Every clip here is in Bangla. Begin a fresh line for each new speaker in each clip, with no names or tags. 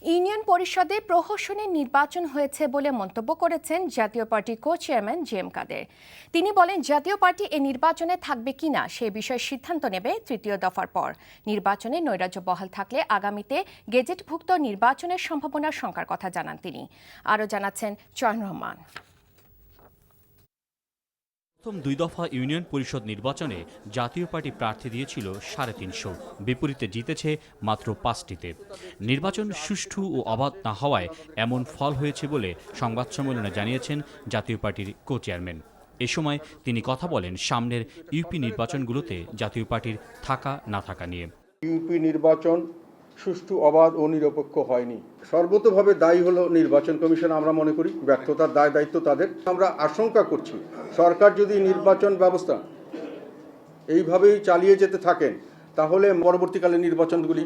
ইউনিয়ন পরিষদে প্রহসনের নির্বাচন হয়েছে বলে মন্তব্য করেছেন জাতীয় পার্টির কো চেয়ারম্যান জেএম কাদের। তিনি বলেন, জাতীয় পার্টি এই নির্বাচনে থাকবে কিনা সে বিষয়ে সিদ্ধান্ত নেবে তৃতীয় দফার পর। নির্বাচনে নৈরাজ্য বহাল থাকলে আগামীতে গেজেটভুক্ত নির্বাচনের সম্ভাবনা শঙ্কার কথা জানান তিনি। আরও জানাচ্ছেন চয়ন রহমান।
প্রথম দুই দফা ইউনিয়ন পরিষদ নির্বাচনে জাতীয় পার্টি প্রার্থী দিয়েছিল 350, বিপরীতে জিতেছে মাত্র 5টিতে। নির্বাচন সুষ্ঠু ও অবাধ না হওয়ায় এমন ফল হয়েছে বলে সংবাদ সম্মেলনে জানিয়েছেন জাতীয় পার্টির কো চেয়ারম্যান। এ সময় তিনি কথা বলেন সামনের ইউপি নির্বাচনগুলোতে জাতীয় পার্টির থাকা না থাকা নিয়ে।
ইউপি নির্বাচন সুষ্ঠু, অবাধ ও নিরপেক্ষ হয়নি। সর্বতোভাবে দায়ী হলো নির্বাচন কমিশন। আমরা মনে করি ব্যর্থতার দায় দায়িত্ব তাদের। আমরা আশঙ্কা করছি সরকার যদি নির্বাচন ব্যবস্থা এইভাবেই চালিয়ে যেতে থাকেন তাহলে পরবর্তীকালে নির্বাচনগুলি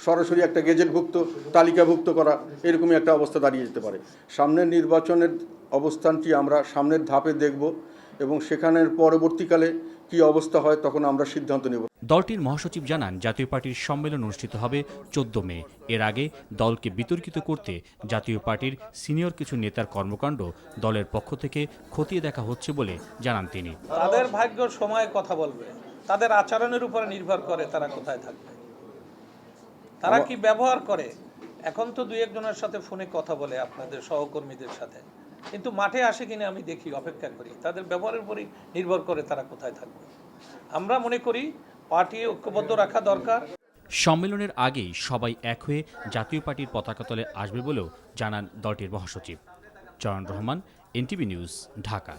সরাসরি একটা গেজেটভুক্ত তালিকাভুক্ত করা এরকমই একটা অবস্থা দাঁড়িয়ে যেতে পারে। সামনের নির্বাচনের অবস্থানটি আমরা সামনের ধাপে দেখব এবং সেখানের পরবর্তীকালে কি অবস্থা হয় তখন আমরা সিদ্ধান্ত নেব।
দলটির মহাসচিব জানান, জাতীয় পার্টির সম্মেলন অনুষ্ঠিত হবে 14 মে। এর আগে দলকে বিতর্কিত করতে জাতীয় পার্টির সিনিয়র কিছু নেতার কর্মকাণ্ড দলের পক্ষ থেকে খতিয়ে দেখা হচ্ছে বলে জানান তিনি।
তাদের ভাগ্য সময় কথা বলবে, তাদের আচরণের উপরে নির্ভর করে তারা কোথায় থাকবে, তারা কি ব্যবহার করে। এখন তো দুই একজনের সাথে ফোনে কথা বলে আপনাদের সহকর্মীদের সাথে, কিন্তু মাঠে আসে কিনা আমি দেখি, অপেক্ষা করি। তাদের ব্যবহারের উপরই নির্ভর করে তারা কোথায় থাকবে। আমরা মনে করি পার্টি ঐক্যবদ্ধ রাখা দরকার।
সম্মেলনের আগেই সবাই এক হয়ে জাতীয় পার্টির পতাকা তলে আসবে বলেও জানান দলটির মহাসচিব। চয়ন রহমান, এনটিভি নিউজ, ঢাকা।